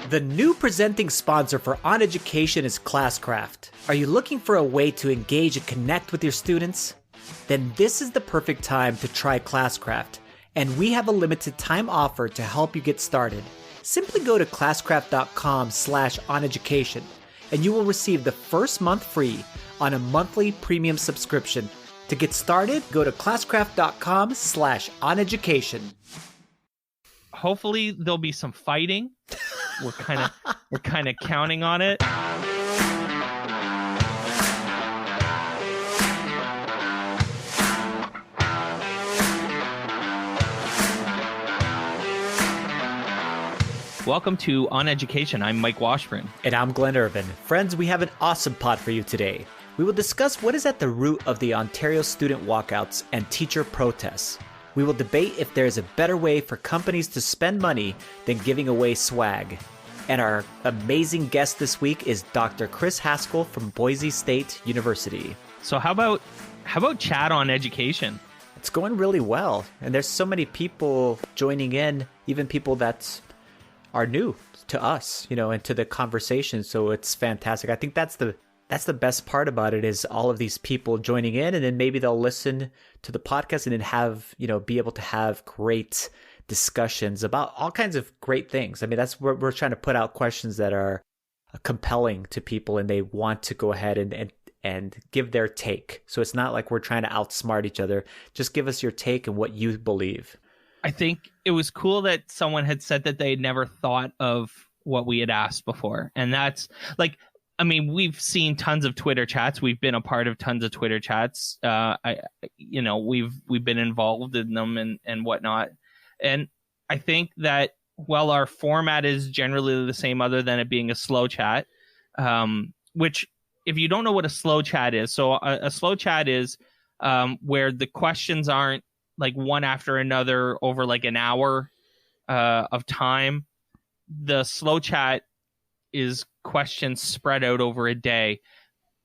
The new presenting sponsor for OnEducation is Classcraft. Are you looking for a way to engage and connect with your students? Then this is the perfect time to try Classcraft, and we have a limited time offer to help you get started. Simply go to classcraft.com/OnEducation, and you will receive the first month free on a monthly premium subscription. To get started, go to classcraft.com/OnEducation. Hopefully there'll be some fighting. We're kind of counting on it. Welcome to OnEducation. I'm Mike Washburn. And I'm Glen Irvin. Friends, we have an awesome pod for you today. We will discuss what is at the root of the Ontario student walkouts and teacher protests. We will debate if there is a better way for companies to spend money than giving away swag. And our amazing guest this week is Dr. Chris Haskell from Boise State University. So how about chat on education? It's going really well. And there's so many people joining in, even people that are new to us, and to the conversation. So it's fantastic. I think that's the best part about it, is all of these people joining in, and then maybe they'll listen to the podcast and then have, be able to have great discussions about all kinds of great things. I mean, that's where we're trying to put out questions that are compelling to people and they want to go ahead and give their take. So it's not like we're trying to outsmart each other. Just give us your take and what you believe. I think it was cool that someone had said that they had never thought of what we had asked before. And that's like, I mean, we've seen tons of Twitter chats. We've been a part of tons of Twitter chats. We've been involved in them and whatnot. And I think that while our format is generally the same, other than it being a slow chat, which if you don't know what a slow chat is, so a slow chat is where the questions aren't like one after another over like an hour of time. The slow chat is questions spread out over a day.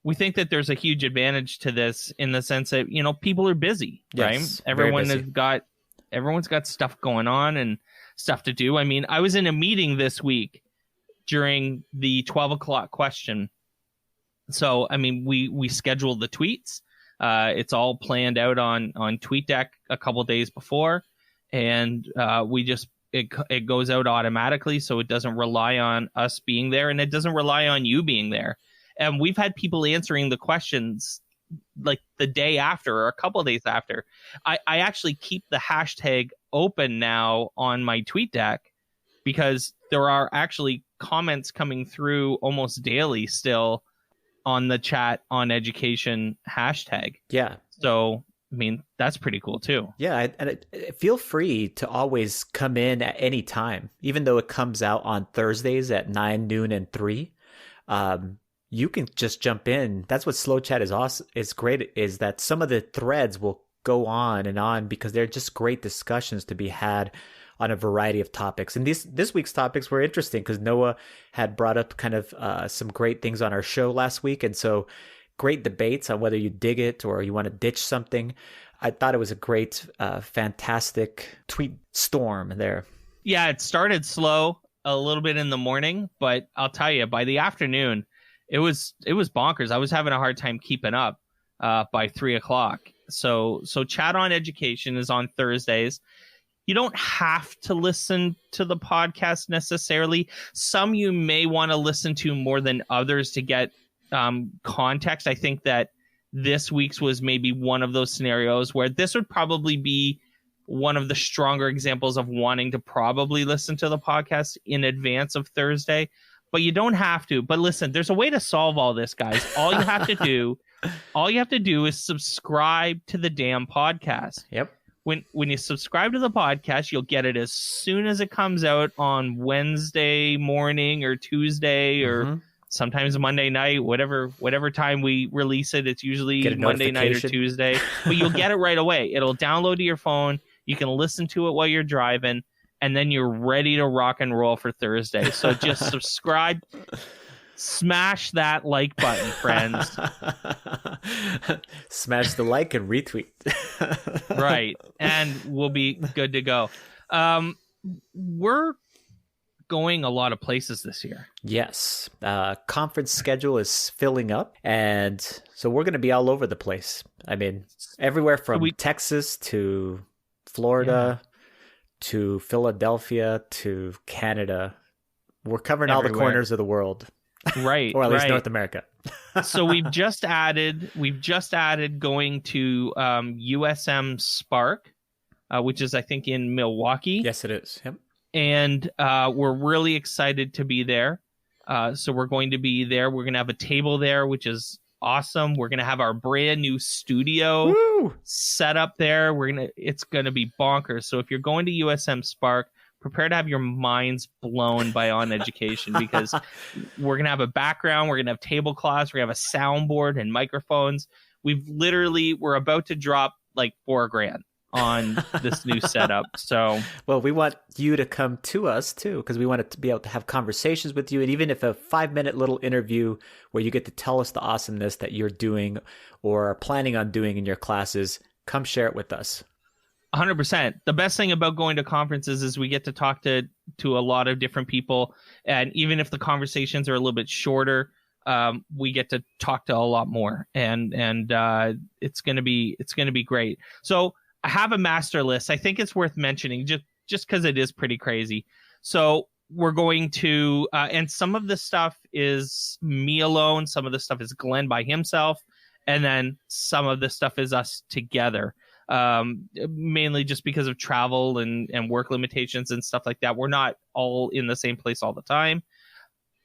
We think that there's a huge advantage to this in the sense that, people are busy, yes, right? Everyone's got stuff going on and stuff to do. I mean, I was in a meeting this week during the 12 o'clock question. So, I mean, we scheduled the tweets. It's all planned out on TweetDeck a couple days before, and it goes out automatically, so it doesn't rely on us being there, and it doesn't rely on you being there. And we've had people answering the questions like the day after or a couple of days after. I actually keep the hashtag open now on my TweetDeck because there are actually comments coming through almost daily still on the chat on education hashtag. Yeah. So, I mean, that's pretty cool too. Yeah. And feel free to always come in at any time, even though it comes out on Thursdays at 9, noon, and 3. You can just jump in. That's what slow chat is awesome. Is great, is that some of the threads will go on and on because they're just great discussions to be had on a variety of topics. And this week's topics were interesting because Noah had brought up kind of some great things on our show last week. And so great debates on whether you dig it or you want to ditch something. I thought it was a great, fantastic tweet storm there. Yeah, it started slow a little bit in the morning, but I'll tell you, by the afternoon, it was bonkers. I was having a hard time keeping up by 3 o'clock. So Chat on Education is on Thursdays. You don't have to listen to the podcast necessarily. Some you may want to listen to more than others to get context. I think that this week's was maybe one of those scenarios where this would probably be one of the stronger examples of wanting to probably listen to the podcast in advance of Thursday. But you don't have to. But listen, there's a way to solve all this, guys. All you have to do is subscribe to the damn podcast. Yep. When you subscribe to the podcast, you'll get it as soon as it comes out on Wednesday morning or Tuesday or sometimes Monday night, whatever time we release it. It's usually Monday night or Tuesday, but you'll get it right away. It'll download to your phone. You can listen to it while you're driving, and then you're ready to rock and roll for Thursday. So just subscribe. Smash that like button, friends. Smash the like and retweet. Right. And we'll be good to go. We're going a lot of places this year. Yes. Conference schedule is filling up, and so we're going to be all over the place. I mean, everywhere from Texas to Florida to Philadelphia to Canada. We're covering all the corners of the world. Right. Or at least North America. So we've just added going to USM Spark, which is, I think, in Milwaukee. Yes, it is. Yep. And we're really excited to be there. So we're going to be there. We're going to have a table there, which is awesome. We're going to have our brand new studio set up there. It's going to be bonkers. So if you're going to USM Spark, prepare to have your minds blown by OnEducation, because we're going to have a background. We're going to have tablecloths. We're going to have a soundboard and microphones. We're about to drop like $4,000 on this new setup. So, well, we want you to come to us too, because we want to be able to have conversations with you. And even if a 5-minute little interview where you get to tell us the awesomeness that you're doing or are planning on doing in your classes, come share it with us. 100%. The best thing about going to conferences is we get to talk to a lot of different people. And even if the conversations are a little bit shorter, we get to talk to a lot more. And it's going to be great. So I have a master list. I think it's worth mentioning just because it is pretty crazy. So we're going to, and some of the stuff is me alone. Some of the stuff is Glen by himself. And then some of the stuff is us together. Mainly just because of travel and work limitations and stuff like that. We're not all in the same place all the time.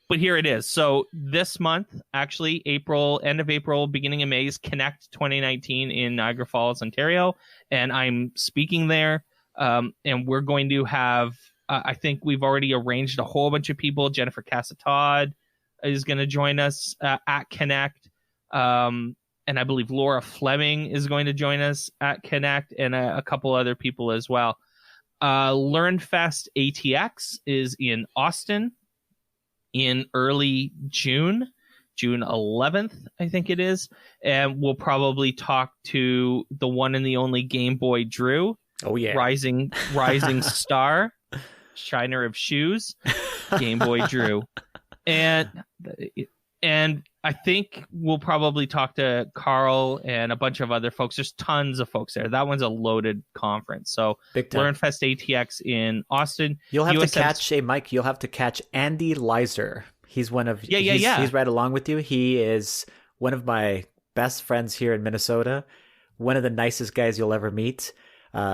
But here it is. So this month, actually, end of April, beginning of May, is Connect 2019 in Niagara Falls, Ontario. And I'm speaking there. And we're going to have, I think we've already arranged a whole bunch of people. Jennifer Casa-Todd is going to join us at Connect. And I believe Laura Fleming is going to join us at Connect, and a couple other people as well. LearnFest ATX is in Austin in early June 11th, I think it is. And we'll probably talk to the one and the only Game Boy Drew. Oh, yeah. Rising star, shiner of shoes, Game Boy Drew. And I think we'll probably talk to Carl and a bunch of other folks. There's tons of folks there. That one's a loaded conference. So LearnFest ATX in Austin. You'll have to catch, Mike, you'll have to catch Andy Leiser. He's one of, he's right along with you. He is one of my best friends here in Minnesota. One of the nicest guys you'll ever meet.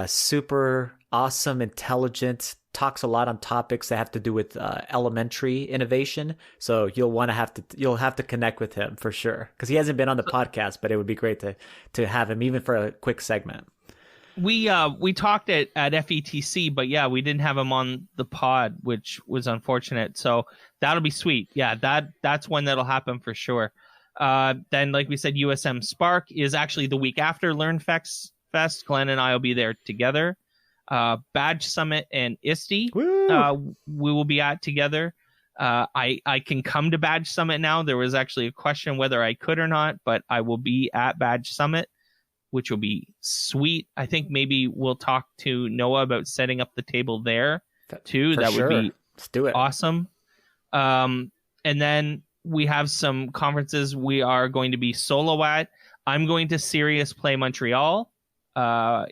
Super awesome, intelligent, talks a lot on topics that have to do with elementary innovation. So you'll have to connect with him for sure, because he hasn't been on the podcast, but it would be great to have him even for a quick segment. We talked at FETC, but yeah, we didn't have him on the pod, which was unfortunate. So that'll be sweet. Yeah, that's one that'll happen for sure. Then, like we said, USM Spark is actually the week after LearnFest. Glen and I will be there together. Badge Summit and ISTE we will be at together. I can come to Badge Summit now. There was actually a question whether I could or not, but I will be at Badge Summit, which will be sweet. I think maybe we'll talk to Noah about setting up the table there too. That would be Let's do it. Awesome. And then we have some conferences we are going to be solo at. I'm going to Serious Play Montreal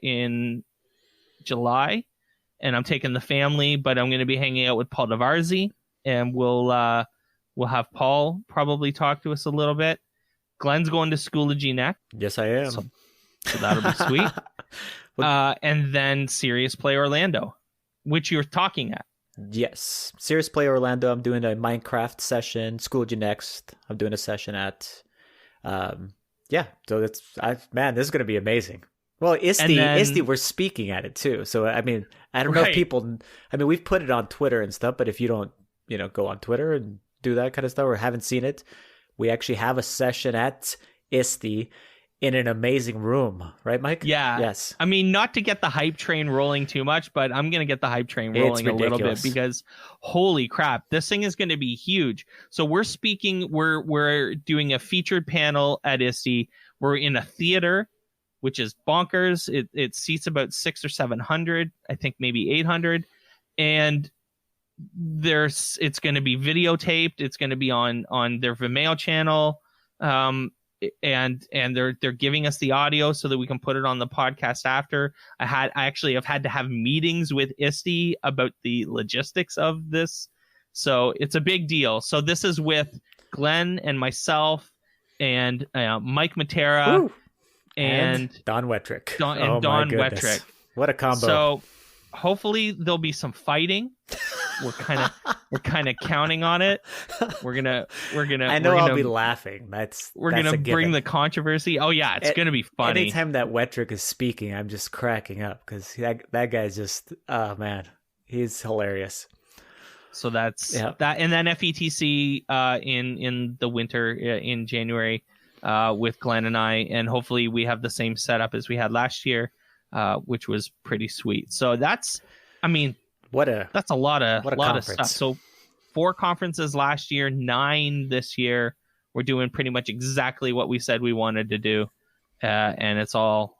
in July, and I'm taking the family, but I'm going to be hanging out with Paul Davarzi, and we'll have Paul probably talk to us a little bit. Glen's going to Schoology next. Yes, I am. So that'll be sweet. And then Serious Play Orlando, which you're talking at. Yes, Serious Play Orlando. I'm doing a Minecraft session. Schoology next. I'm doing a session at. So this is going to be amazing. Well, ISTE, we're speaking at it too. So, I mean, I don't know if people, we've put it on Twitter and stuff, but if you don't, go on Twitter and do that kind of stuff or haven't seen it, we actually have a session at ISTE in an amazing room. Right, Mike? Yeah. Yes. I mean, not to get the hype train rolling too much, but I'm going to get the hype train rolling a little bit because holy crap, this thing is going to be huge. So we're doing a featured panel at ISTE. We're in a theater, which is bonkers. It seats about 600 or 700, I think maybe 800. And it's going to be videotaped. It's going to be on their Vimeo channel. And they're giving us the audio so that we can put it on the podcast after. I actually have had to have meetings with ISTE about the logistics of this. So it's a big deal. So this is with Glen and myself and Mike Matera. Woo! And Don Wettrick. Don Wettrick. What a combo. So hopefully there'll be some fighting. We're kind of counting on it. We're gonna. I know I'll be laughing. We're gonna bring the controversy. Oh yeah, it's gonna be funny. Anytime that Wettrick is speaking, I'm just cracking up because that guy's just, oh man, he's hilarious. So that's that, and then FETC in the winter in January with Glen and I, and hopefully we have the same setup as we had last year, which was pretty sweet. So that's, I mean. That's a lot of stuff. So 4 conferences last year, 9 this year. We're doing pretty much exactly what we said we wanted to do, and it's all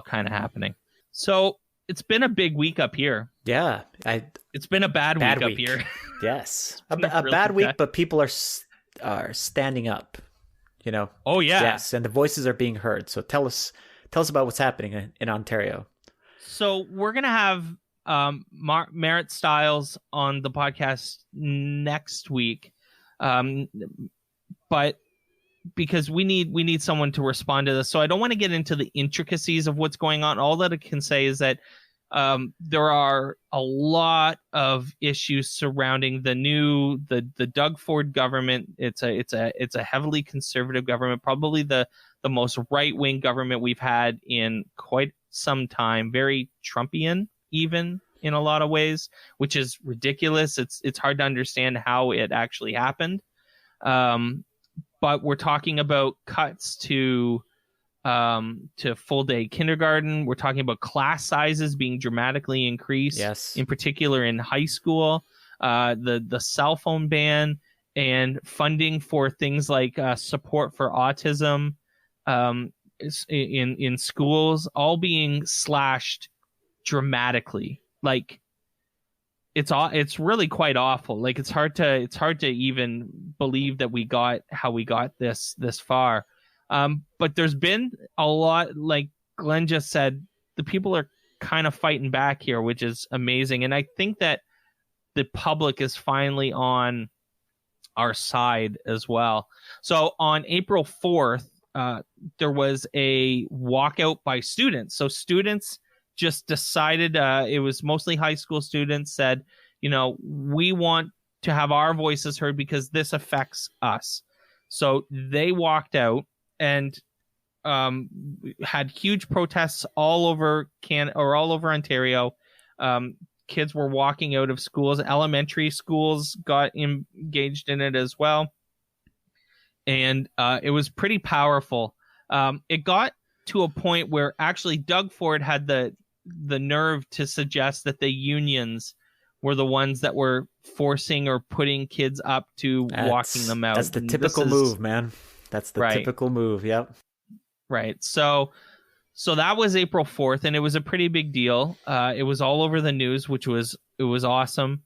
kind of happening. So it's been a big week up here. Yeah, it's been a bad week up here. Yes, a bad week, but people are standing up. You know. Oh yeah. Yes, and the voices are being heard. So tell us about what's happening in Ontario. So we're gonna have Merritt Stiles on the podcast next week, but because we need someone to respond to this, so I don't want to get into the intricacies of what's going on. All that I can say is that there are a lot of issues surrounding the Doug Ford government. It's a heavily conservative government, probably the most right-wing government we've had in quite some time. Very Trumpian, even in a lot of ways, which is ridiculous. It's hard to understand how it actually happened. But we're talking about cuts to full day kindergarten. We're talking about class sizes being dramatically increased. Yes. In particular in high school, the cell phone ban and funding for things like support for autism in schools, all being slashed dramatically. Like it's really quite awful. Like it's hard to even believe that we got this far. But there's been a lot, like Glenn just said, the people are kind of fighting back here, which is amazing. And I think that the public is finally on our side as well. So on April 4th, there was a walkout by students. So students just decided, it was mostly high school students, said, we want to have our voices heard because this affects us. So they walked out and had huge protests all over all over Ontario. Kids were walking out of schools. Elementary schools got engaged in it as well. And it was pretty powerful. It got to a point where actually Doug Ford had the nerve to suggest that the unions were the ones that were forcing or putting kids up to walking them out. That's the typical move, man. That's the typical move. Yep. Right. So that was April 4th, and it was a pretty big deal. It was all over the news, it was awesome.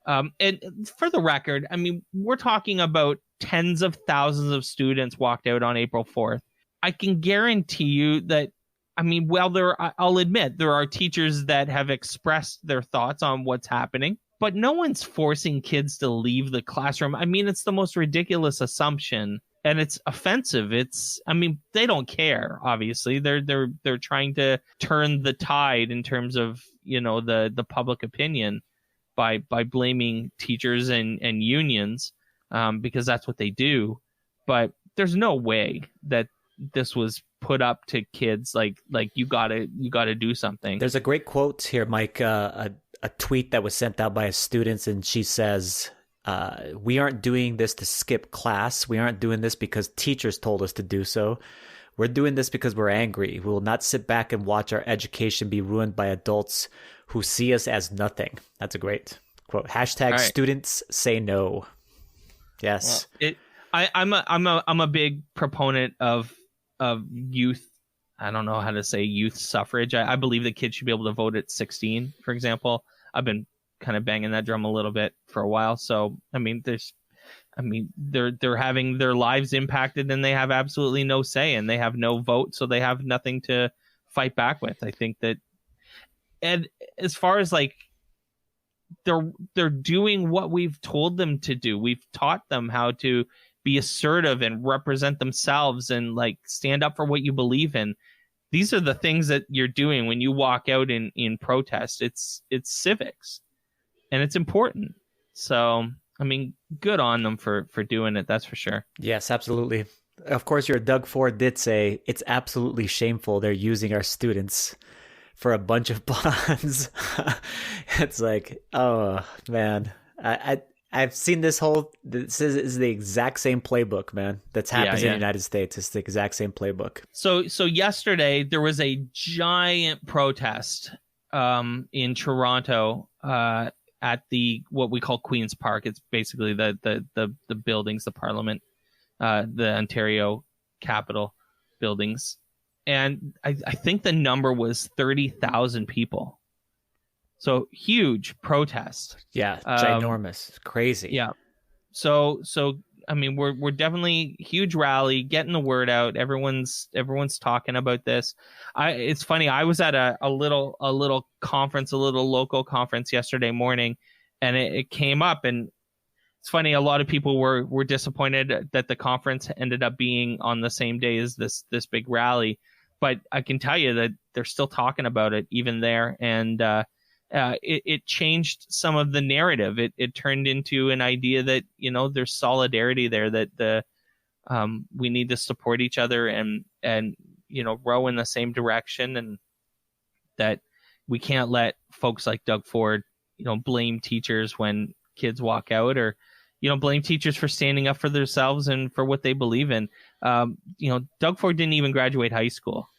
And for the record, I mean, we're talking about tens of thousands of students walked out on April 4th. I can guarantee you that, I mean, I'll admit there are teachers that have expressed their thoughts on what's happening, but no one's forcing kids to leave the classroom. I mean, it's the most ridiculous assumption, and it's offensive. They don't care. Obviously, they're trying to turn the tide in terms of, the public opinion by blaming teachers and unions, because that's what they do. But there's no way that this was put up to kids like you gotta do something. There's a great quote here, Mike, a tweet that was sent out by a student, and she says, we aren't doing this to skip class. We aren't doing this because teachers told us to do so. We're doing this because we're angry. We will not sit back and watch our education be ruined by adults who see us as nothing. That's a great quote. Hashtag right. Students say no. Yes. Well, I'm a big proponent of youth. I don't know how to say youth suffrage. I believe that kids should be able to vote at 16, for example. I've been kind of banging that drum a little bit for a while. So, they're having their lives impacted and they have absolutely no say and they have no vote. So they have nothing to fight back with. I think that, and as far as like, they're doing what we've told them to do. We've taught them how to be assertive and represent themselves and like stand up for what you believe in. These are the things that you're doing when you walk out in protest. It's civics and it's important. So, good on them for doing it. That's for sure. Yes, absolutely. Of course, your Doug Ford did say it's absolutely shameful they're using our students for a bunch of bonds. It's like, oh man, I've seen this is the exact same playbook, man. That's happens in the United States. It's the exact same playbook. So yesterday there was a giant protest in Toronto at the what we call Queen's Park. It's basically the buildings, the Parliament, the Ontario Capitol buildings. And I think the number was 30,000 people. So huge protest. Yeah, ginormous. Crazy. Yeah. So we're definitely huge rally, getting the word out. Everyone's talking about this. It's funny. I was at a little conference, a little local conference yesterday morning, and it came up. And it's funny. A lot of people were disappointed that the conference ended up being on the same day as this big rally. But I can tell you that they're still talking about it even there. And it changed some of the narrative. It turned into an idea that, there's solidarity there, that we need to support each other and row in the same direction, and that we can't let folks like Doug Ford, blame teachers when kids walk out, or, blame teachers for standing up for themselves and for what they believe in. Doug Ford didn't even graduate high school.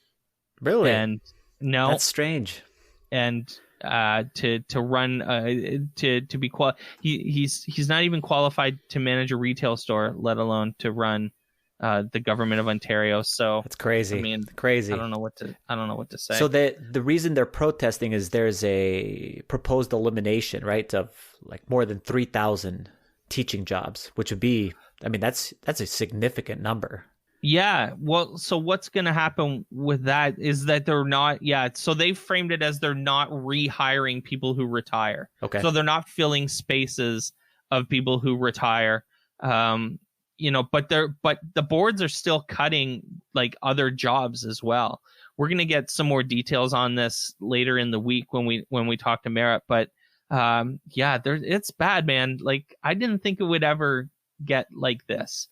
Really? And no, that's strange. And to run to be he's not even qualified to manage a retail store, let alone to run the government of Ontario. So that's crazy. Crazy. I don't know what to say. So the reason they're protesting is there's a proposed elimination, right, of like more than 3,000 teaching jobs, which would be, that's a significant number. Yeah. Well, so what's going to happen with that is that they're not. Yeah. So they framed it as they're not rehiring people who retire. Okay. So they're not filling spaces of people who retire. But the boards are still cutting like other jobs as well. We're going to get some more details on this later in the week when we talk to Merritt. But it's bad, man. Like, I didn't think it would ever get like this.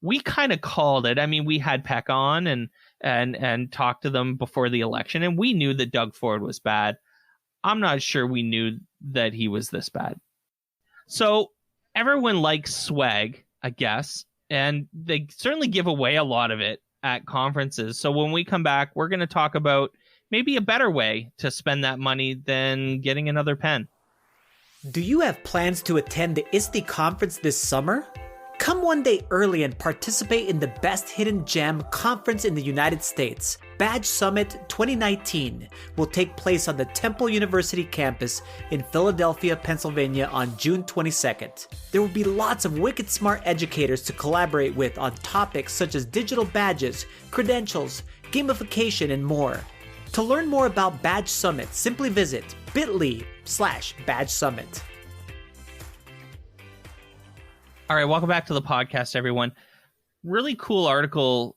We kind of called it. We had Peck on and talked to them before the election, and we knew that Doug Ford was bad. I'm not sure we knew that he was this bad. So everyone likes swag, I guess, and they certainly give away a lot of it at conferences. So when we come back, we're going to talk about maybe a better way to spend that money than getting another pen. Do you have plans to attend the ISTE conference this summer? Come one day early and participate in the Best Hidden Gem conference in the United States. Badge Summit 2019 will take place on the Temple University campus in Philadelphia, Pennsylvania on June 22nd. There will be lots of wicked smart educators to collaborate with on topics such as digital badges, credentials, gamification, and more. To learn more about Badge Summit, simply visit bit.ly/Badge Summit. All right, welcome back to the podcast, everyone. Really cool article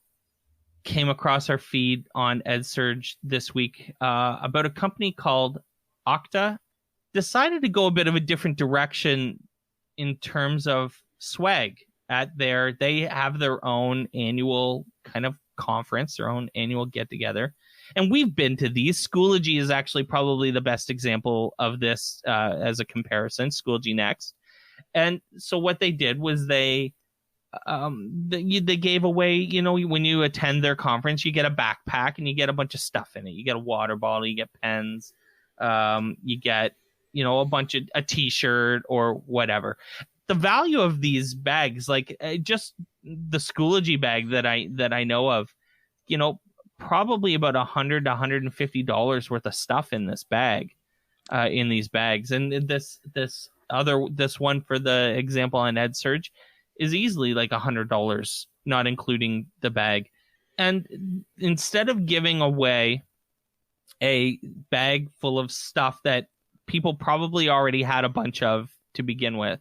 came across our feed on EdSurge this week about a company called Okta. Decided to go a bit of a different direction in terms of swag. They have their own annual kind of conference, their own annual get-together. And we've been to these. Schoology is actually probably the best example of this as a comparison, Schoology Next. And so what they did was they gave away, when you attend their conference, you get a backpack and you get a bunch of stuff in it. You get a water bottle, you get pens, you get, a t-shirt or whatever. The value of these bags, like just the Schoology bag that I know of, probably about $100 to $150 worth of stuff in this bag. in these bags. And this one for the example on EdSurge is easily like $100, not including the bag. And instead of giving away a bag full of stuff that people probably already had a bunch of to begin with,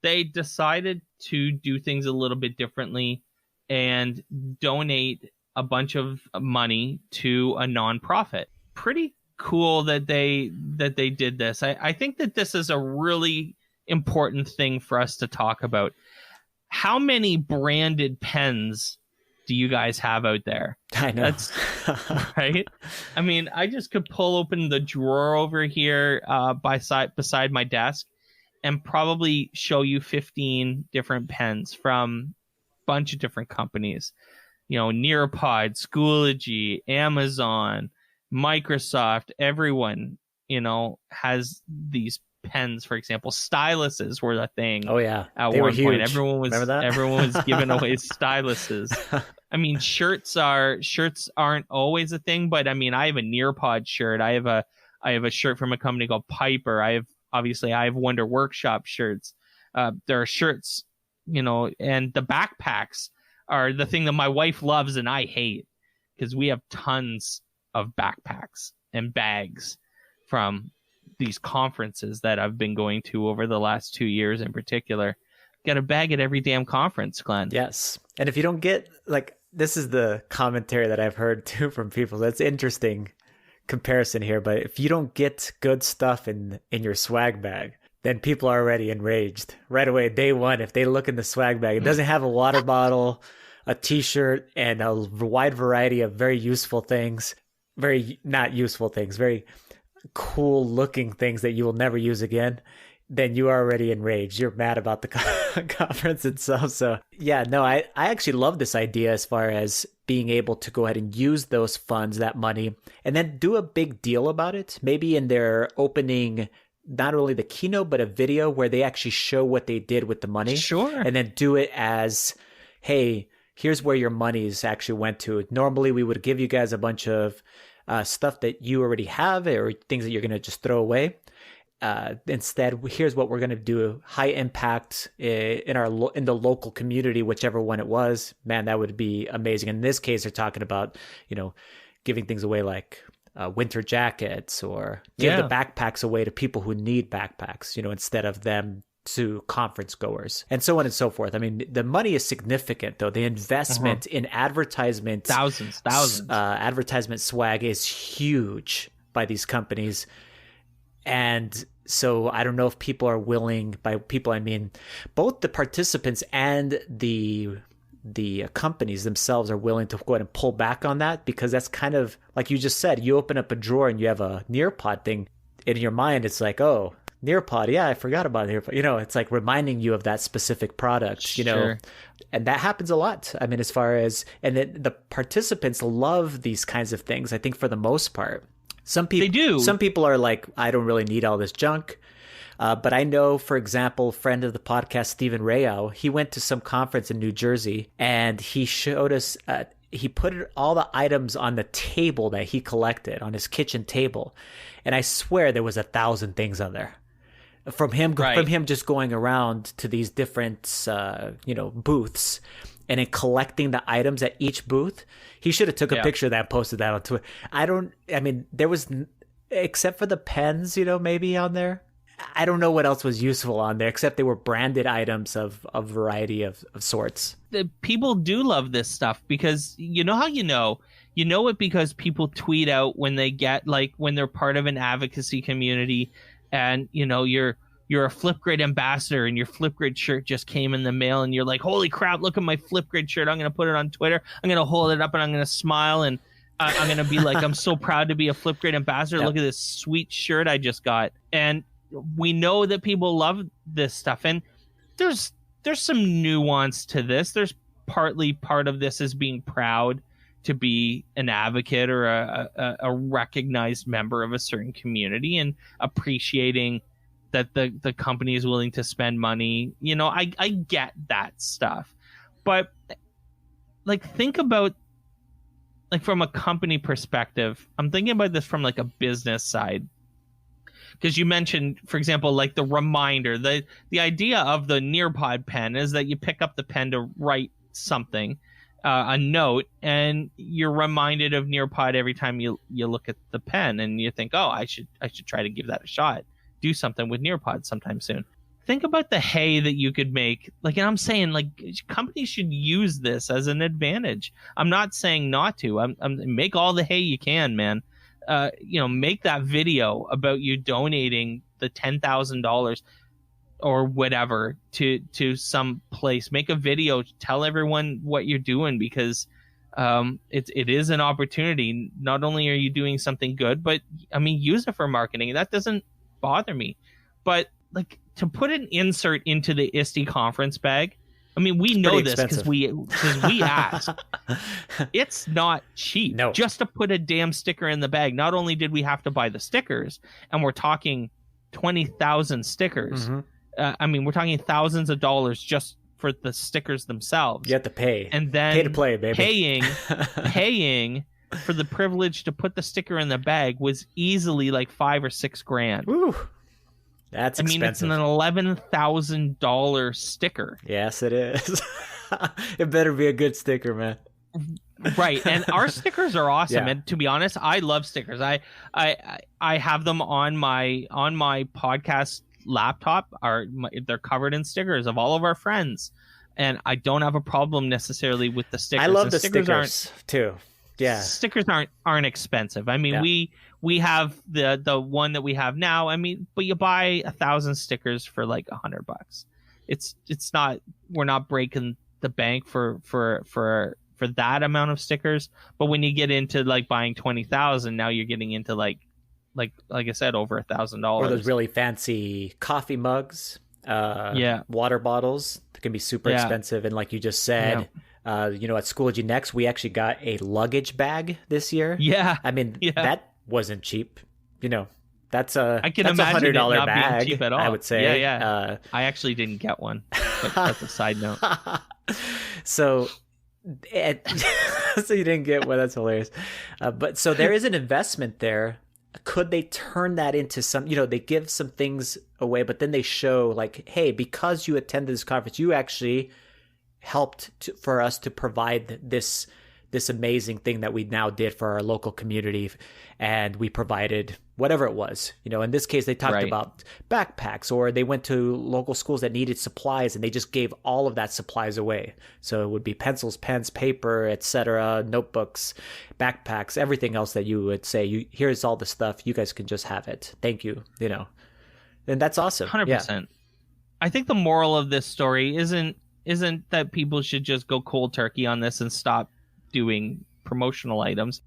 they decided to do things a little bit differently and donate a bunch of money to a nonprofit. Pretty cool that they did this. I think that this is a really important thing for us to talk about. How many branded pens do you guys have out there? I know. That's right. I mean, I just could pull open the drawer over here beside my desk and probably show you 15 different pens from a bunch of different companies. Nearpod, Schoology, Amazon, Microsoft, everyone, has these pens. For example, styluses were a thing. Oh yeah, at they one were huge. point, everyone was giving away styluses. I mean, shirts aren't always a thing, but I mean, I have a Nearpod shirt. I have a shirt from a company called Piper. I have Wonder Workshop shirts. There are shirts, and the backpacks are the thing that my wife loves and I hate, because we have tons of backpacks and bags from these conferences that I've been going to over the last 2 years in particular. Got a bag at every damn conference, Glenn. Yes. And if you don't get, this is the commentary that I've heard too from people. That's interesting comparison here. But if you don't get good stuff in your swag bag, then people are already enraged right away. Day one, if they look in the swag bag, it doesn't have a water bottle, a t-shirt, and a wide variety of very useful things, very not useful things, very cool looking things that you will never use again, then you are already enraged. You're mad about the conference itself. So yeah, no, I actually love this idea as far as being able to go ahead and use those funds, that money, and then do a big deal about it. Maybe in their opening, not only the keynote, but a video where they actually show what they did with the money. Sure. And then do it as, hey, here's where your monies actually went to. Normally we would give you guys a bunch of stuff that you already have or things that you're going to just throw away. Instead, here's what we're going to do: high impact in the local community, whichever one it was. Man, that would be amazing. In this case, they're talking about, giving things away like winter jackets, or give the backpacks away to people who need backpacks, instead of them to conference goers, and so on and so forth. I mean, the money is significant, though. The investment in advertisement, thousands, advertisement swag is huge by these companies. And so I don't know if people are willing, by people I mean both the participants and the companies themselves, are willing to go ahead and pull back on that, because that's kind of like you just said. You open up a drawer and you have a Nearpod thing in your mind. It's like, oh, Nearpod, yeah, I forgot about Nearpod. It's like reminding you of that specific product, Sure. And that happens a lot. I mean, as far as, and the participants love these kinds of things, I think, for the most part. Some people, they do. Some people are like, I don't really need all this junk. But I know, for example, friend of the podcast, Stephen Rayow, he went to some conference in New Jersey, and he showed us, he put all the items on the table that he collected, on his kitchen table. And I swear there was 1,000 things on there. From him just going around to these different, booths, and then collecting the items at each booth. He should have took a picture of that and posted that on Twitter. There was, except for the pens, maybe on there. I don't know what else was useful on there, except they were branded items of a variety of sorts. The people do love this stuff, because you know how you know it, because people tweet out when they get, when they're part of an advocacy community, and you're a Flipgrid ambassador and your Flipgrid shirt just came in the mail, and you're like, holy crap, look at my Flipgrid shirt. I'm going to put it on Twitter. I'm going to hold it up and I'm going to smile, and I'm going to be like, I'm so proud to be a Flipgrid ambassador. Yep. Look at this sweet shirt I just got. And we know that people love this stuff, and there's some nuance to this. There's partly part of this is being proud to be an advocate or a recognized member of a certain community, and appreciating that the company is willing to spend money. I get that stuff, but think about, from a company perspective. I'm thinking about this from a business side, because you mentioned, for example, like the reminder, the idea of the Nearpod pen is that you pick up the pen to write something, a note, and you're reminded of Nearpod every time you look at the pen, and you think, oh, I should try to give that a shot, do something with Nearpod sometime soon. Think about the hay that you could make. Like, and I'm saying, like, companies should use this as an advantage. I'm not saying not to. I'm make all the hay you can, man. Make that video about you donating the $10,000 or whatever to some place. Make a video, tell everyone what you're doing, because it is an opportunity. Not only are you doing something good, but I mean, use it for marketing. That doesn't bother me. But like, to put an insert into the ISTE conference bag, I mean, we know this because we asked. It's not cheap. No. Just to put a damn sticker in the bag. Not only did we have to buy the stickers, and we're talking 20,000 stickers. Mm-hmm. I mean, we're talking thousands of dollars just for the stickers themselves. You have to pay. And then pay to play, baby. paying for the privilege to put the sticker in the bag was easily like $5,000 or $6,000. Woo. That's expensive. I mean, it's an $11,000 sticker. Yes, it is. It better be a good sticker, man. Right, and our stickers are awesome. Yeah. And to be honest, I love stickers. I have them on my podcast laptop. They're covered in stickers of all of our friends, and I don't have a problem necessarily with the stickers. I love and the stickers too. Yeah, stickers aren't expensive. I mean, we have the one that we have now. I mean, but you buy 1,000 stickers for like $100. It's not, we're not breaking the bank for that amount of stickers. But when you get into like buying 20,000, now you're getting into like I said, over $1,000. Or those really fancy coffee mugs, water bottles that can be super expensive. And like you just said. At Schoology Next, we actually got a luggage bag this year. Yeah. I mean, that wasn't cheap. That's a I can imagine $100 it not bag, being cheap at all. I would say. Yeah. I actually didn't get one, but that's a side note. So you didn't get one. That's hilarious. But so there is an investment there. Could they turn that into some, they give some things away, but then they show like, hey, because you attended this conference, you actually helped for us to provide this amazing thing that we now did for our local community, and we provided whatever it was. In this case, they talked about backpacks, or they went to local schools that needed supplies, and they just gave all of that supplies away. So it would be pencils, pens, paper, etc., notebooks, backpacks, everything else that you would say, here's all the stuff, you guys can just have it. Thank you. And that's awesome. 100%. Yeah. I think the moral of this story isn't that people should just go cold turkey on this and stop doing promotional items.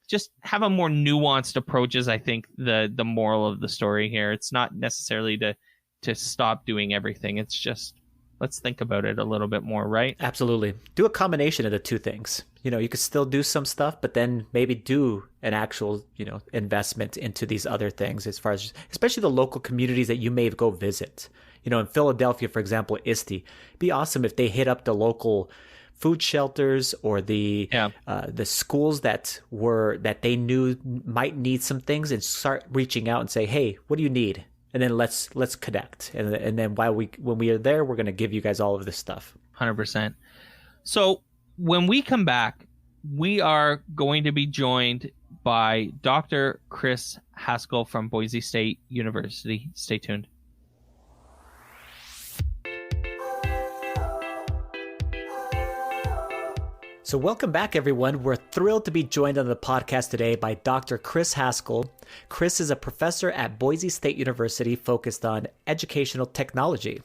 Just have a more nuanced approach is, I think, the moral of the story here. It's not necessarily to stop doing everything. It's just, let's think about it a little bit more, right? Absolutely. Do a combination of the two things. You could still do some stuff, but then maybe do an actual, investment into these other things, as far as, especially the local communities that you may go visit. In Philadelphia, for example, ISTE, it'd be awesome if they hit up the local food shelters or the schools that they knew might need some things, and start reaching out and say, hey, what do you need? And then let's connect. And then when we are there, we're going to give you guys all of this stuff. 100%. So when we come back, we are going to be joined by Dr. Chris Haskell from Boise State University. Stay tuned. So welcome back, everyone. We're thrilled to be joined on the podcast today by Dr. Chris Haskell. Chris is a professor at Boise State University focused on educational technology.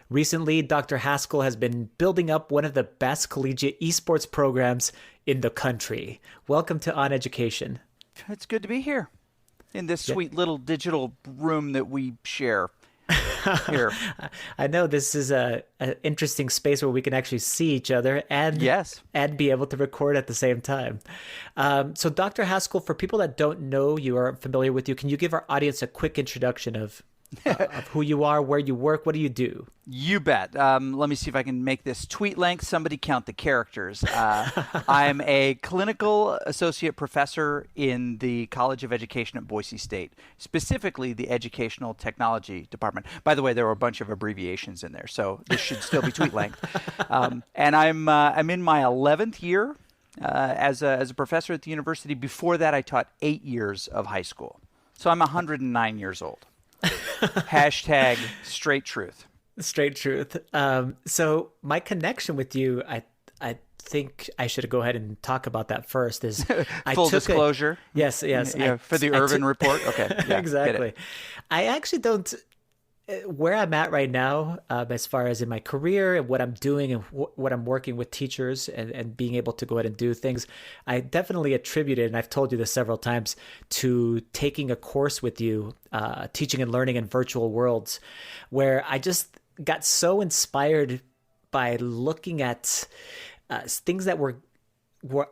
Recently, Dr. Haskell has been building up one of the best collegiate esports programs in the country. Welcome to OnEducation. It's good to be here in this sweet little digital room that we share. Here. I know this is an interesting space where we can actually see each other and be able to record at the same time. So Dr. Haskell, for people that don't know you or aren't familiar with you, can you give our audience a quick introduction of of who you are, where you work, what do you do? You bet. Let me see if I can make this tweet length. Somebody count the characters. I'm a clinical associate professor in the College of Education at Boise State, specifically the Educational Technology Department. By the way, there were a bunch of abbreviations in there, so this should still be tweet length. And I'm in my 11th year as a professor at the university. Before that, I taught 8 years of high school. So I'm 109 years old. Hashtag straight truth. Straight truth. So my connection with you, I think I should go ahead and talk about that first. Is full disclosure? Yes. Yeah, for the Irvin report. Okay, yeah, exactly. I actually don't. Where I'm at right now, as far as in my career and what I'm doing and what I'm working with teachers and being able to go ahead and do things, I definitely attribute it, and I've told you this several times, to taking a course with you, teaching and learning in virtual worlds, where I just got so inspired by looking at things that were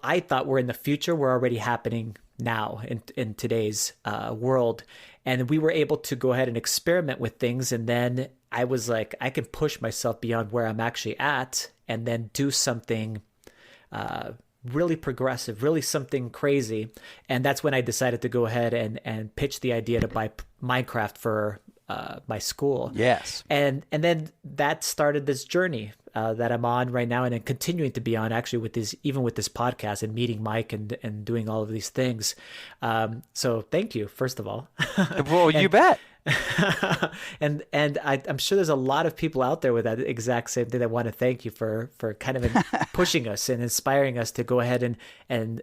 I thought were in the future were already happening now in today's world. And we were able to go ahead and experiment with things. And then I was like, I can push myself beyond where I'm actually at and then do something really progressive, really something crazy. And that's when I decided to go ahead and pitch the idea to buy Minecraft for my school. Yes. And then that started this journey that I'm on right now, and then continuing to be on, actually, with this, even with this podcast and meeting Mike and doing all of these things. So thank you, first of all. Well, you bet. and I'm sure there's a lot of people out there with that exact same thing that want to thank you for kind of pushing us and inspiring us to go ahead and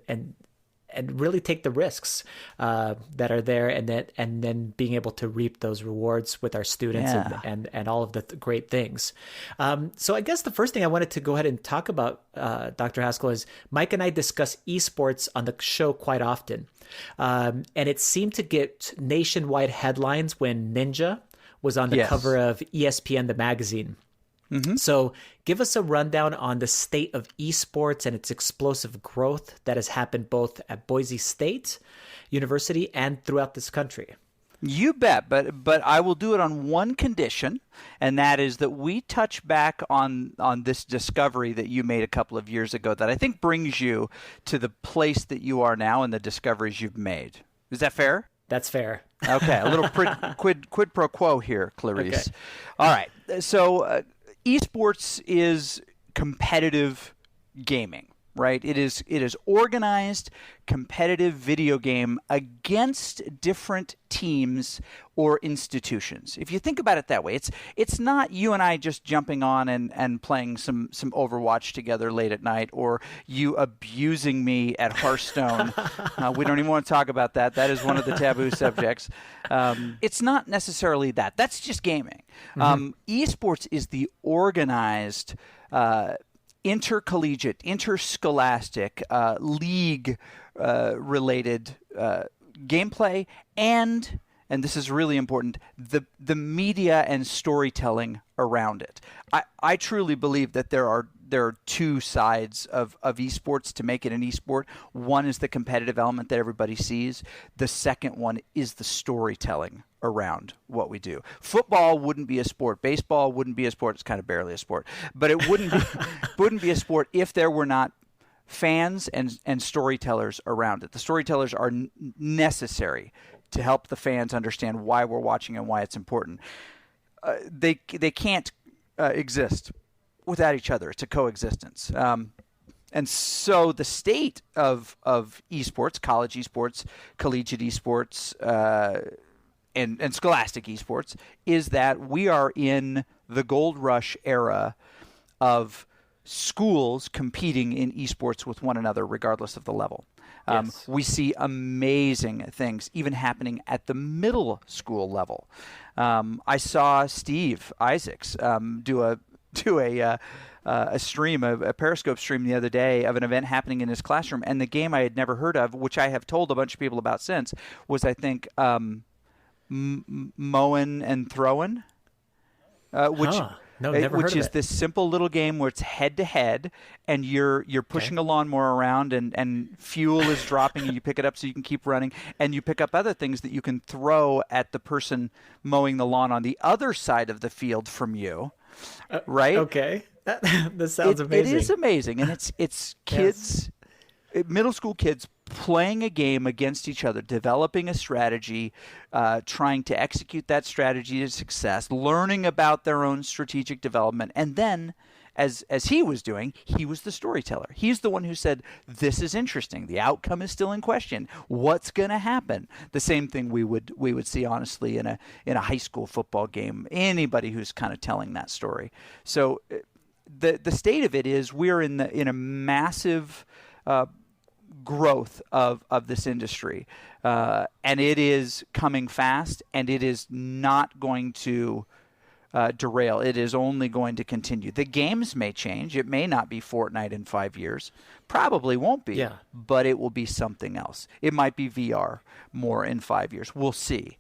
really take the risks that are there, and then being able to reap those rewards with our students and all of the great things. So I guess the first thing I wanted to go ahead and talk about, Dr. Haskell, is Mike and I discuss esports on the show quite often. And it seemed to get nationwide headlines when Ninja was on the cover of ESPN, the magazine. Mm-hmm. So give us a rundown on the state of esports and its explosive growth that has happened both at Boise State University and throughout this country. You bet, but I will do it on one condition, and that is that we touch back on this discovery that you made a couple of years ago that I think brings you to the place that you are now and the discoveries you've made. Is that fair? That's fair. Okay, a little quid pro quo here, Clarice. Okay. All right, so esports is competitive gaming, right? It is organized competitive video game against different teams or institutions. If you think about it that way, it's not you and I just jumping on and playing some Overwatch together late at night, or you abusing me at Hearthstone. We don't even want to talk about that. That is one of the taboo subjects. It's not necessarily that. That's just gaming. Mm-hmm. Esports is the organized intercollegiate, interscholastic, league-related gameplay, and this is really important, the media and storytelling around it. I truly believe that there are two sides of esports to make it an esport. One is the competitive element that everybody sees. The second one is the storytelling around what we do. Football wouldn't be a sport. Baseball wouldn't be a sport. It's kind of barely a sport. But it wouldn't be a sport if there were not fans and storytellers around it. The storytellers are necessary to help the fans understand why we're watching and why it's important. They can't exist without each other. It's a coexistence. And so the state of esports, college esports, collegiate esports, and scholastic esports is that we are in the gold rush era of schools competing in esports with one another, regardless of the level. Yes. We see amazing things even happening at the middle school level. I saw Steve Isaacs do a stream, a Periscope stream the other day of an event happening in his classroom, and the game I had never heard of, which I have told a bunch of people about since, was I think mowing and throwing, No, never heard which of is it. this simple little game where it's head to head, and you're pushing a lawnmower around, and fuel is dropping, and you pick it up so you can keep running, and you pick up other things that you can throw at the person mowing the lawn on the other side of the field from you, right? Okay, that sounds amazing. It is amazing, and it's kids, middle school kids playing a game against each other, developing a strategy, trying to execute that strategy to success, learning about their own strategic development, and then, as he was doing, he was the storyteller. He's the one who said, "This is interesting. The outcome is still in question. What's going to happen?" The same thing we would see, honestly, in a high school football game. Anybody who's kind of telling that story. So, the state of it is we're in a massive growth of this industry, and it is coming fast, and it is not going to derail. It is only going to continue. The games may change. It may not be Fortnite in 5 years. Probably won't be, but it will be something else. It might be VR more in 5 years. We'll see.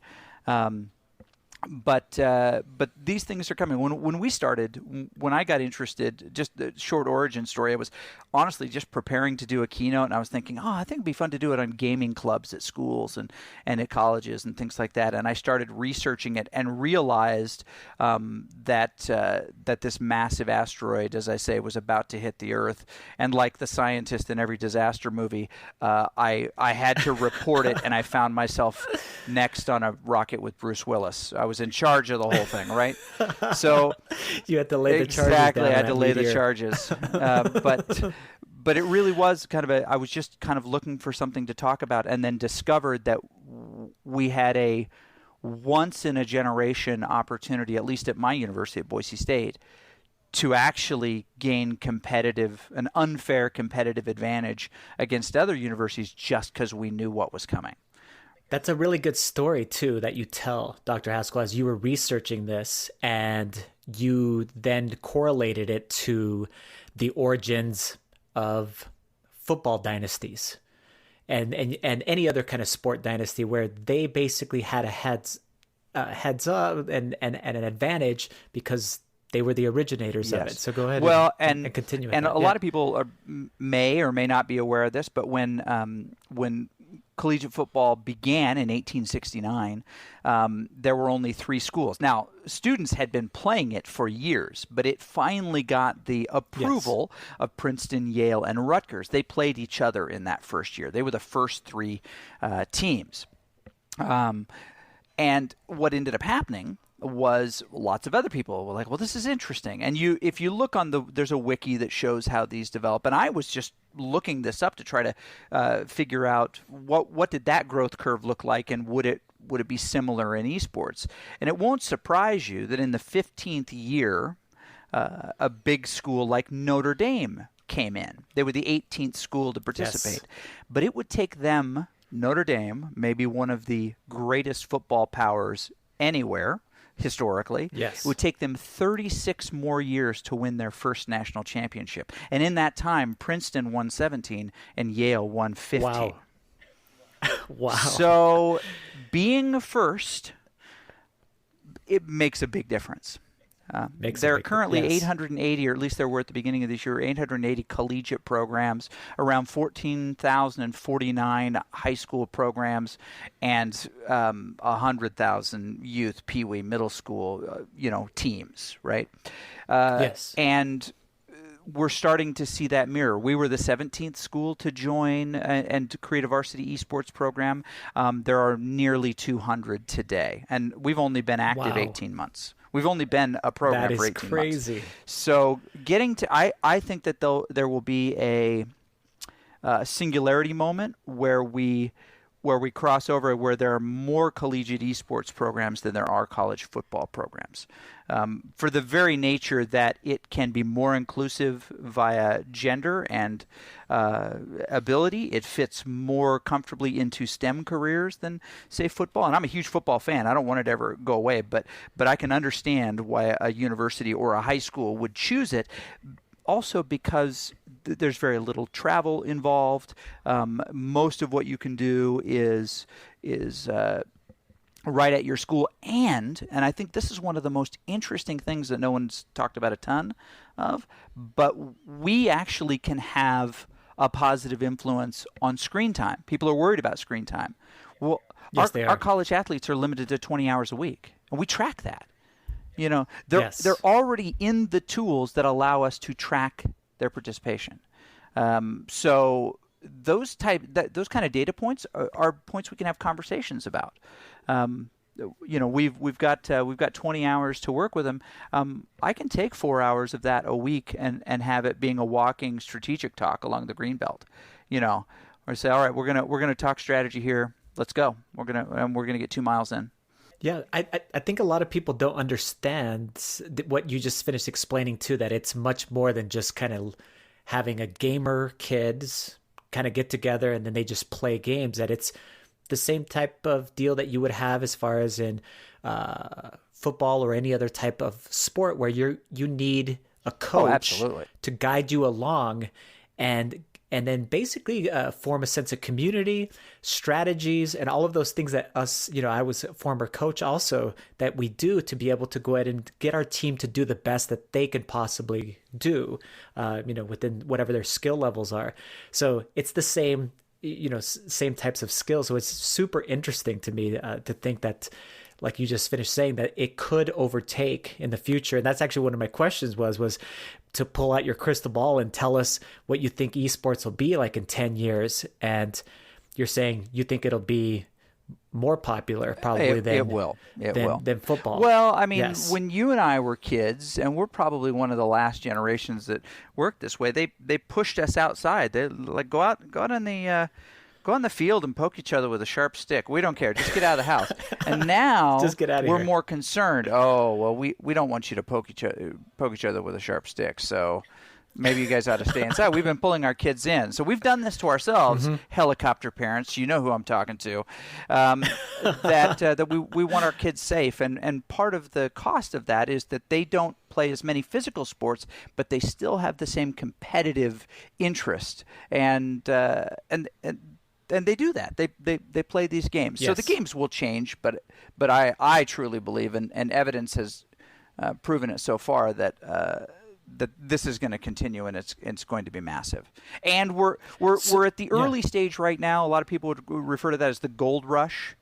But these things are coming. When we started, when I got interested, just the short origin story, I was honestly just preparing to do a keynote, and I was thinking, I think it'd be fun to do it on gaming clubs at schools and at colleges and things like that. And I started researching it and realized that this massive asteroid, as I say, was about to hit the Earth. And like the scientist in every disaster movie, I had to report it, and I found myself next on a rocket with Bruce Willis. I was in charge of the whole thing, right? So you had to lay the charges exactly. down I had to lay meteor. the charges, but it really was kind of I was just kind of looking for something to talk about, and then discovered that we had a once in a generation opportunity, at least at my university at Boise State, to actually gain an unfair competitive advantage against other universities just because we knew what was coming. That's a really good story, too, that you tell, Dr. Haskell, as you were researching this, and you then correlated it to the origins of football dynasties and any other kind of sport dynasty where they basically had a heads up and an advantage because they were the originators of it. So go ahead and continue. And a lot of people may or may not be aware of this, but when collegiate football began in 1869, there were only 3 schools. Now, students had been playing it for years, but it finally got the approval of Princeton, Yale, and Rutgers. They played each other in that first year. They were the first 3 teams. And what ended up happening was lots of other people were like, well, this is interesting. And if you look on there's a wiki that shows how these develop. And I was just looking this up to try to figure out what did that growth curve look like, and would it be similar in esports? And it won't surprise you that in the 15th year, a big school like Notre Dame came in. They were the 18th school to participate. Yes. But it would take them, Notre Dame, maybe one of the greatest football powers anywhere, historically. Yes. It would take them 36 more years to win their first national championship. And in that time, Princeton won 17 and Yale won 15. Wow. Wow. So being first, it makes a big difference. There are currently 880, or at least there were at the beginning of this year, 880 collegiate programs, around 14,049 high school programs, and 100,000 youth, peewee, middle school, teams, right? Yes. And we're starting to see that mirror. We were the 17th school to join and to create a varsity esports program. There are nearly 200 today, and we've only been active 18 months. We've only been a program for 18 months. That is crazy. So getting to, I think that there will be a singularity moment where we cross over, where there are more collegiate esports programs than there are college football programs. For the very nature that it can be more inclusive via gender and ability, it fits more comfortably into STEM careers than, say, football. And I'm a huge football fan. I don't want it to ever go away, but I can understand why a university or a high school would choose it. Also because there's very little travel involved. Most of what you can do is right at your school. And I think this is one of the most interesting things that no one's talked about a ton of, but we actually can have a positive influence on screen time. People are worried about screen time. Well, yes, they are. Our college athletes are limited to 20 hours a week, and we track that. You know, they're already in the tools that allow us to track their participation. So those kind of data points are points we can have conversations about. You know, we've got 20 hours to work with them. I can take 4 hours of that a week and have it being a walking strategic talk along the greenbelt. You know, or say, all right, we're gonna talk strategy here. Let's go. We're gonna get 2 miles in. Yeah, I think a lot of people don't understand what you just finished explaining too, that it's much more than just kind of having a gamer kids kind of get together and then they just play games, that it's the same type of deal that you would have as far as in football or any other type of sport where you need a coach to guide you along and then basically form a sense of community, strategies, and all of those things that us, you know, I was a former coach also, that we do to be able to go ahead and get our team to do the best that they can possibly do, you know, within whatever their skill levels are. So it's the same, you know, same types of skills. So it's super interesting to me to think that, like you just finished saying, that it could overtake in the future. And that's actually one of my questions was to pull out your crystal ball and tell us what you think esports will be like in 10 years. And you're saying you think it'll be more popular probably than football. Well, I mean, when you and I were kids, and we're probably one of the last generations that worked this way, they pushed us outside. They like go out on the field and poke each other with a sharp stick. We don't care. Just get out of the house. And now just get out of we're here. More concerned. Oh, well, we don't want you to poke each other with a sharp stick. So maybe you guys ought to stay inside. We've been pulling our kids in. So we've done this to ourselves, helicopter parents. You know who I'm talking to. That we want our kids safe. And part of the cost of that is that they don't play as many physical sports, but they still have the same competitive interest. And they do that. They play these games. Yes. So the games will change, but I truly believe, and evidence has proven it so far, that this is going to continue, and it's going to be massive. And we're at the early stage right now. A lot of people would refer to that as the gold rush.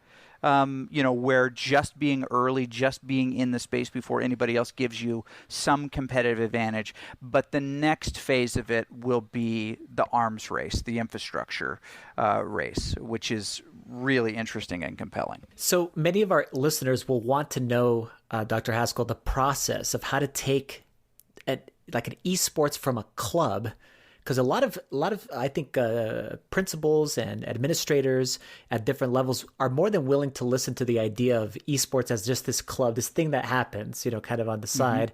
You know, where just being early, just being in the space before anybody else gives you some competitive advantage. But the next phase of it will be the arms race, the infrastructure race, which is really interesting and compelling. So many of our listeners will want to know, Dr. Haskell, the process of how to take an esports from a club. Because a lot of I think principals and administrators at different levels are more than willing to listen to the idea of esports as just this club, this thing that happens, you know, kind of on the side.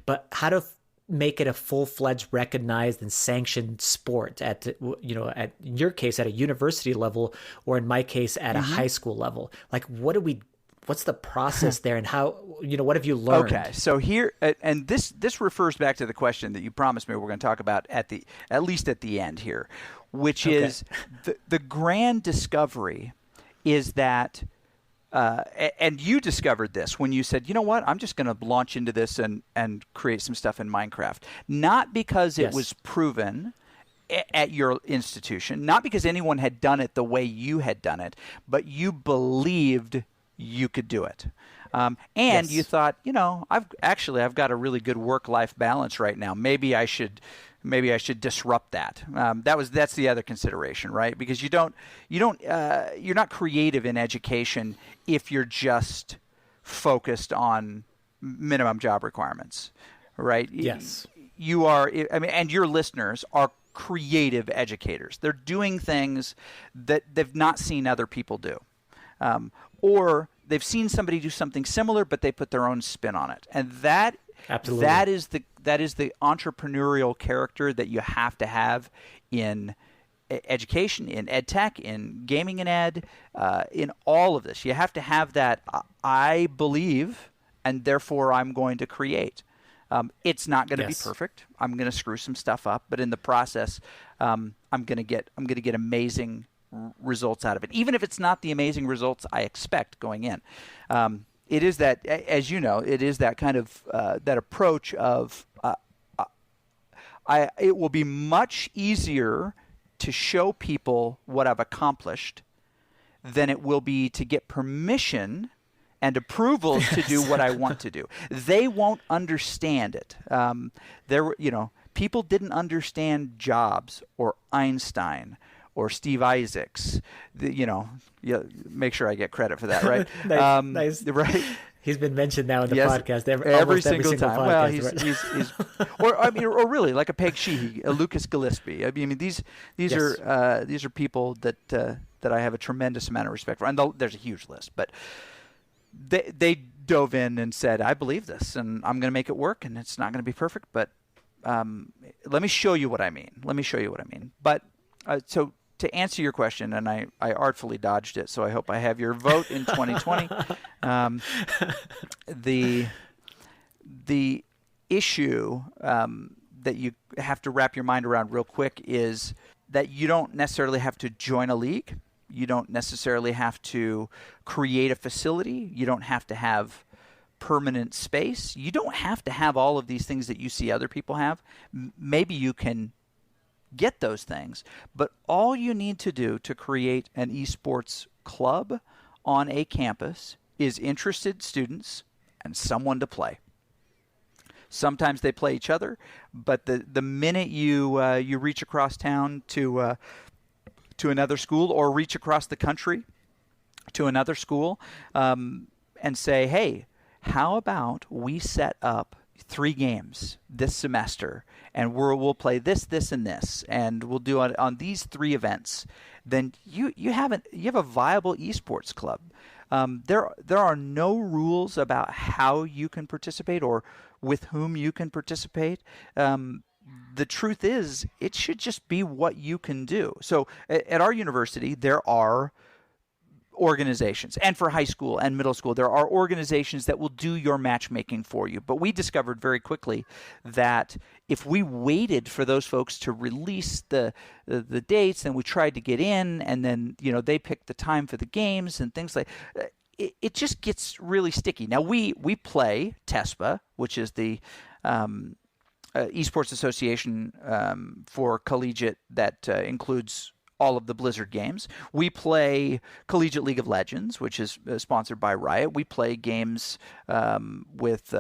But how to make it a full-fledged, recognized, and sanctioned sport at, you know, in your case at a university level, or in my case at a high school level. Like, what's the process there, and how, you know, what have you learned? Okay, so here, and this refers back to the question that you promised me we're going to talk about at least at the end here, which is the grand discovery is that, and you discovered this when you said, you know what, I'm just going to launch into this and create some stuff in Minecraft, not because it was proven at your institution, not because anyone had done it the way you had done it, but you believed you could do it. And you thought, you know, I've got a really good work-life balance right now. Maybe I should disrupt that. That's the other consideration, right? Because you're not creative in education if you're just focused on minimum job requirements, right? Yes. You are, I mean, and your listeners are creative educators. They're doing things that they've not seen other people do. Or they've seen somebody do something similar, but they put their own spin on it. And that is the entrepreneurial character that you have to have in education, in ed tech, in gaming and ed, in all of this. You have to have that, I believe, and therefore I'm going to create. It's not going to be perfect. I'm going to screw some stuff up, but in the process, I'm going to get amazing results out of it, even if it's not the amazing results I expect going in. It is that, as you know, it is that kind of that approach of it will be much easier to show people what I've accomplished than it will be to get permission and approval to do what I want to do. They won't understand it. People didn't understand Jobs or Einstein or Steve Isaacs. Make sure I get credit for that, right? Nice. Right. He's been mentioned now in the podcast every single time. Podcast. Well, or really like a Peg Sheehy, a Lucas Gillespie. I mean, these are people that I have a tremendous amount of respect for, and there's a huge list, but they dove in and said, I believe this, and I'm going to make it work, and it's not going to be perfect, but let me show you what I mean. But so to answer your question, and I artfully dodged it, so I hope I have your vote in 2020. The issue that you have to wrap your mind around real quick is that you don't necessarily have to join a league. You don't necessarily have to create a facility. You don't have to have permanent space. You don't have to have all of these things that you see other people have. Maybe you can get those things, but all you need to do to create an esports club on a campus is interested students and someone to play. Sometimes they play each other, but the minute you reach across town to another school, or reach across the country to another school, and say, hey, how about we set up 3 games this semester, and we'll play this, and this, and we'll do it on these 3 events, then you have a viable esports club. There are no rules about how you can participate or with whom you can participate. The truth is, it should just be what you can do. So at our university, there are organizations, and for high school and middle school, there are organizations that will do your matchmaking for you. But we discovered very quickly that if we waited for those folks to release the dates, then we tried to get in, and then they picked the time for the games and things like it just gets really sticky. Now we play TESPA, which is the Esports Association for collegiate that includes all of the Blizzard games. We play Collegiate League of Legends, which is sponsored by Riot. We play games with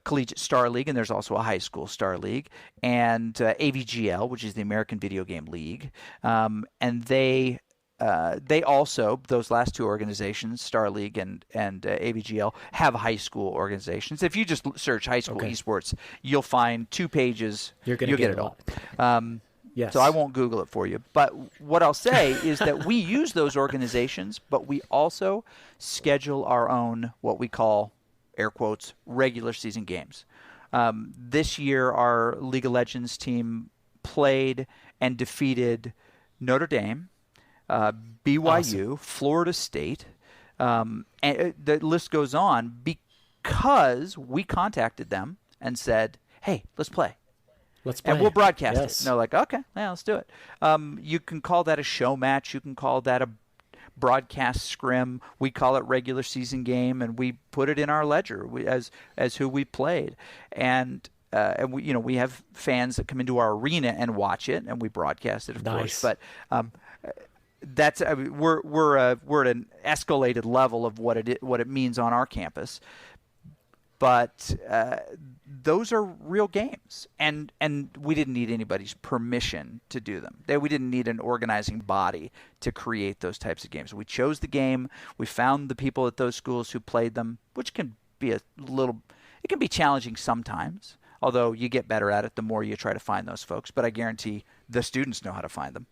Collegiate Star League, and there's also a high school Star League, and AVGL, which is the American Video Game League. And they also, those last 2 organizations, Star League and AVGL, have high school organizations. If you just search high school esports, you'll find 2 pages. You'll get it all. Yes. So I won't Google it for you. But what I'll say is that we use those organizations, but we also schedule our own, what we call, air quotes, regular season games. This year, our League of Legends team played and defeated Notre Dame, BYU, awesome. Florida State, and the list goes on, because we contacted them and said, hey, let's play. And we'll broadcast it. And they're like, okay, yeah, let's do it. You can call that a show match. You can call that a broadcast scrim. We call it regular season game, and we put it in our ledger as who we played. And we have fans that come into our arena and watch it, and we broadcast it, of course. But we're at an escalated level of what it means on our campus. But those are real games, and we didn't need anybody's permission to do them. We didn't need an organizing body to create those types of games. We chose the game. We found the people at those schools who played them, which can be it can be challenging sometimes, although you get better at it the more you try to find those folks. But I guarantee the students know how to find them.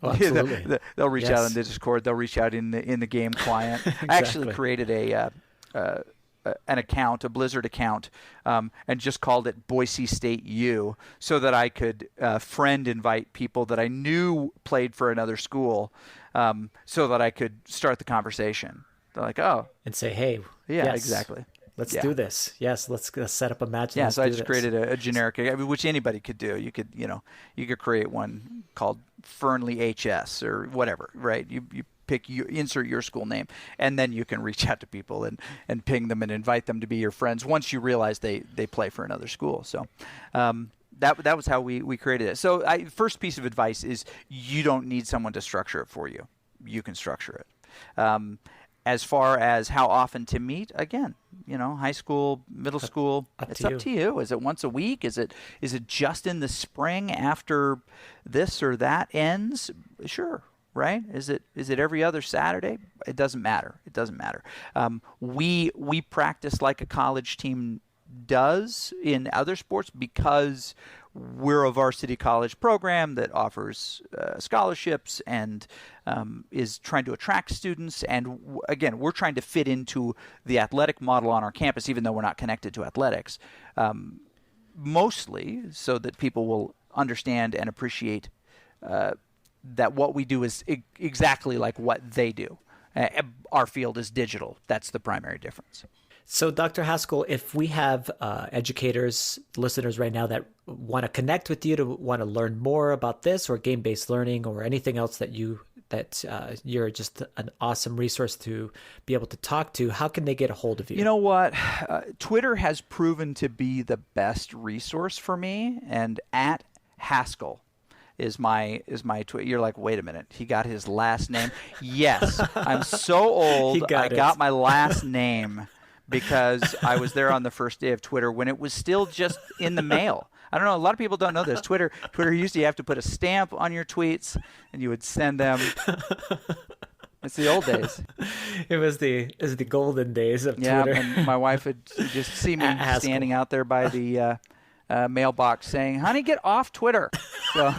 Absolutely. They'll reach out in the Discord. They'll reach out in the game client. Exactly. I actually created an account, a Blizzard account, and just called it Boise State U, so that I could friend invite people that I knew played for another school, so that I could start the conversation. They're like, oh. And say, hey. Yeah, yes. exactly. Let's do this. Yes, let's set up a match. Yeah, and so I do just this. created a generic, which anybody could do. You could, create one called Fernley HS or whatever, right? You insert your school name, and then you can reach out to people and ping them and invite them to be your friends once you realize they play for another school. So that was how we created it. So first piece of advice is you don't need someone to structure it for you. You can structure it. As far as how often to meet, again, high school, middle school, it's up to you. Is it once a week? Is it just in the spring after this or that ends? Sure. Right? Is it every other Saturday? It doesn't matter. We practice like a college team does in other sports because we're a varsity college program that offers scholarships and is trying to attract students. And again, we're trying to fit into the athletic model on our campus, even though we're not connected to athletics, mostly so that people will understand and appreciate that what we do is exactly like what they do. Our field is digital. That's the primary difference. So, Dr. Haskell, if we have educators, listeners right now that want to connect with you, to want to learn more about this or game-based learning or anything else that you're just an awesome resource to be able to talk to, how can they get a hold of you? You know what? Twitter has proven to be the best resource for me, and at Haskell is my tweet. You're like, wait a minute, he got his last name? Yes, I'm so old. I got my last name because I was there on the first day of Twitter when it was still just in the mail. I don't know. A lot of people don't know this. Twitter used to have to put a stamp on your tweets, and you would send them. It's the old days. It was the golden days of Twitter. Yeah, and my wife would just see me standing out there by the mailbox saying, "Honey, get off Twitter." So.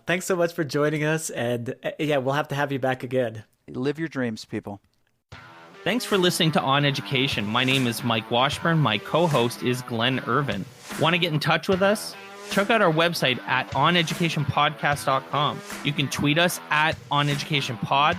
Thanks so much for joining us, and we'll have to have you back again. Live your dreams, people. Thanks for listening to OnEducation. My name is Mike Washburn. My co-host is Glen Irvin. Want to get in touch with us? Check out our website at oneducationpodcast.com. You can tweet us at oneducationpod.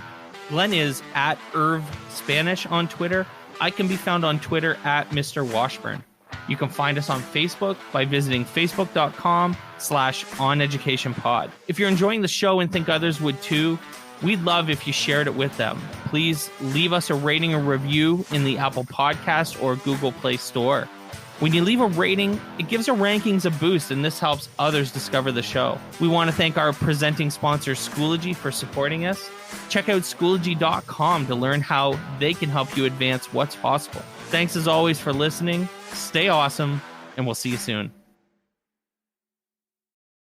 Glen is at Irv Spanish on Twitter. I can be found on Twitter at Mr. Washburn. You can find us on Facebook by visiting facebook.com/oneducationpod. If you're enjoying the show and think others would too, we'd love if you shared it with them. Please leave us a rating or review in the Apple Podcast or Google Play Store. When you leave a rating, it gives our rankings a boost, and this helps others discover the show. We want to thank our presenting sponsor, Schoology, for supporting us. Check out Schoology.com to learn how they can help you advance what's possible. Thanks as always for listening. Stay awesome, and we'll see you soon.